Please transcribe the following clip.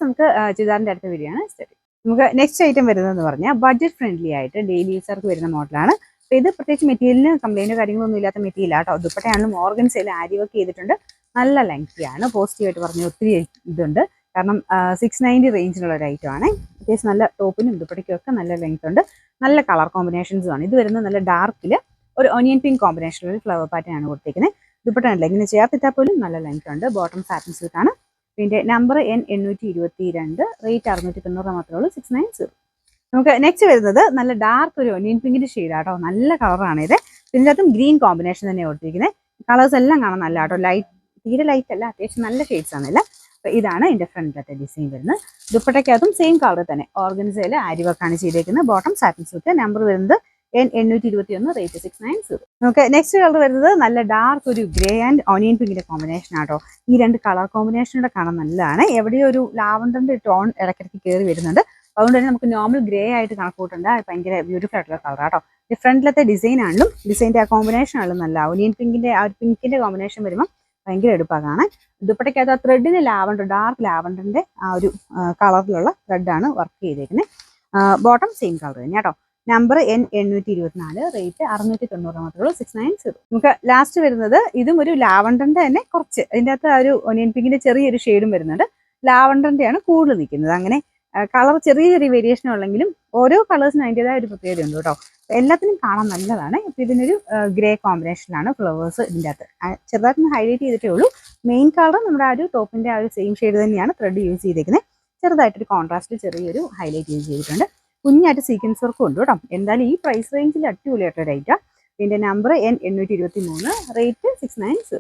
നമുക്ക് ചുരിദാറിൻ്റെ അടുത്ത വീഡിയോ ആണ് സ്റ്റഡി. നമുക്ക് നെക്സ്റ്റ് ഐറ്റം വരുന്നതെന്ന് പറഞ്ഞാൽ ബഡ്ജറ്റ് ഫ്രണ്ട്ലി ആയിട്ട് ഡെയിലി യൂസർക്ക് വരുന്ന മോഡലാണ്. അപ്പോൾ ഇത് പ്രത്യേകിച്ച് മെറ്റീരിയലിന് കംപ്ലൈൻറ്റോ കാര്യങ്ങളൊന്നും ഇല്ലാത്ത മെറ്റീരിയൽ ആട്ടോ. ദുപ്പട്ടയാണെങ്കിലും ഓർഗൻസയിൽ ആരി വർക്ക് ചെയ്തിട്ടുണ്ട്. നല്ല ലെങ്തിയാണ്. പോസിറ്റീവായിട്ട് പറഞ്ഞ് ഒത്തിരി ഇതുണ്ട്. കാരണം 690 റേഞ്ചിലുള്ള ഒരു ഐറ്റം ആണ്. അത്യാവശ്യം നല്ല ടോപ്പിനും ദുപ്പട്ടയ്ക്കും ഒക്കെ നല്ല ലെങ്ത് ഉണ്ട്. നല്ല കളർ കോമ്പിനേഷൻസും ആണ്. ഇത് വരുന്നത് നല്ല ഡാർക്കിൽ ഒരു ഒനിയൻ പിങ്ക് കോമ്പിനേഷനിൽ ഫ്ലവർ പാറ്റേൺ ആണ് കൊടുത്തിരിക്കുന്നത്. ദുപ്പട്ട ഉണ്ടല്ലോ ഇങ്ങനെ ചേർത്തിട്ടാൽ പോലും നല്ല ലെങ്ത് ഉണ്ട്. ബോട്ടം സാറ്റിൻ സിൽക്കാണ്. ഇതിൻ്റെ നമ്പർ N822, റേറ്റ് 690 മാത്രമേ ഉള്ളൂ. 690. നമുക്ക് നെക്സ്റ്റ് വരുന്നത് നല്ല ഡാർക്ക് ഒരു ഒനിയൻ പിങ്കിൻ്റെ ഷെയ്ഡാട്ടോ. നല്ല കളറാണ് ഇത്. ഇതിൻ്റെ അകത്തും ഗ്രീൻ കോമ്പിനേഷൻ തന്നെ കൊടുത്തിരിക്കുന്നത്. കളേഴ്സ് എല്ലാം കാണാൻ നല്ല ആട്ടോ. തീരെ ലൈറ്റ് അല്ല, അത്യാവശ്യം നല്ല ഷെയ്ഡ്സ് ആണല്ല. അപ്പോൾ ഇതാണ് എൻ്റെ ഫ്രണ്ടിലത്തെ ഡിസൈൻ വരുന്നത്. ദുപ്പട്ടയ്ക്കകത്തും സെയിം കളർ തന്നെ ഓർഗൻസയിൽ ആരി വർക്കാണ് ചെയ്തേക്കുന്നത്. Bottom satin silk. നമ്പർ വരുന്നത് N821, റേറ്റ് 690. നമുക്ക് നെക്സ്റ്റ് കളർ വരുന്നത് നല്ല ഡാർക്ക് ഒരു ഗ്രേ ആൻഡ് ഓനിയൻ പിങ്കിന്റെ കോമ്പിനേഷൻ ആട്ടോ. ഈ രണ്ട് കളർ കോമ്പിനേഷനോടെ കാണാൻ നല്ലതാണ്. എവിടെയോ ഒരു ലാവണ്ടറിന്റെ ടോൺ ഇടയ്ക്കിടയ്ക്ക് കയറി വരുന്നുണ്ട്. അതുകൊണ്ട് തന്നെ നമുക്ക് നോർമൽ ഗ്രേ ആയിട്ട് കണക്കൂട്ടുണ്ട്. ഭയങ്കര ബ്യൂട്ടിഫുൾ ആയിട്ടുള്ള കളർ ആട്ടോ. ഡിഫറൻറ്റിലത്തെ ഡിസൈൻ ആണെങ്കിലും ഡിസൈൻ്റെ ആ കോമ്പിനേഷൻ ആണെങ്കിലും നല്ല ഒനിയൻ പിങ്കിന്റെ ആ ഒരു പിങ്കിന്റെ കോമ്പിനേഷൻ വരുമ്പോൾ ഭയങ്കര എടുപ്പാണ് കാണാൻ. ദുപ്പട്ടയ്ക്കകത്ത് ആ ത്രെഡിന് ലാവണ്ടർ, ഡാർക്ക് ലാവണ്ടറിന്റെ ആ ഒരു കളറിലുള്ള ത്രെഡാണ് വർക്ക് ചെയ്തേക്കുന്നത്. ബോട്ടം സെയിം കളർ തന്നെ കേട്ടോ. നമ്പർ N824, റേറ്റ് 690 മാത്രമേ ഉള്ളൂ. 690. നമുക്ക് ലാസ്റ്റ് വരുന്നത് ഇതും ഒരു ലാവണ്ടറിന്റെ തന്നെ കുറച്ച് അതിൻ്റെ അകത്ത് ആ ഒരു ഒനിയൻ പിങ്കിന്റെ ചെറിയൊരു ഷെയ്ഡും വരുന്നുണ്ട്. ലാവണ്ടറിന്റെയാണ് കൂടുതൽ നിൽക്കുന്നത്. അങ്ങനെ കളർ ചെറിയ ചെറിയ വേരിയേഷൻ ഉള്ളെങ്കിലും ഓരോ കളേഴ്സിനും അതിൻ്റെതായ ഒരു പ്രത്യേകത ഉണ്ട് കേട്ടോ. എല്ലാത്തിനും കാണാൻ നല്ലതാണ്. അപ്പോൾ ഇതിനൊരു ഗ്രേ കോമ്പിനേഷനിലാണ് ഫ്ലവേഴ്സ് ഇതിൻ്റെ അകത്ത് ചെറുതായിട്ടൊന്ന് ഹൈലൈറ്റ് ചെയ്തിട്ടേ ഉള്ളൂ. മെയിൻ കളർ നമ്മുടെ ആ ഒരു ടോപ്പിന്റെ ആ ഒരു സെയിം ഷെയ്ഡ് തന്നെയാണ് ത്രെഡ് യൂസ് ചെയ്തേക്കുന്നത്. ചെറുതായിട്ടൊരു കോൺട്രാസ്റ്റ് ചെറിയൊരു ഹൈലൈറ്റ് യൂസ് ചെയ്തിട്ടുണ്ട്. കുഞ്ഞായിട്ട് സീക്വൻസ് വർക്കും ഉണ്ട് കേട്ടോ. എന്തായാലും ഈ പ്രൈസ് റേഞ്ചിൽ അടിപൊളിയായിട്ട് റേറ്റാണ്. ഇതിൻ്റെ നമ്പർ N823, റേറ്റ് 690.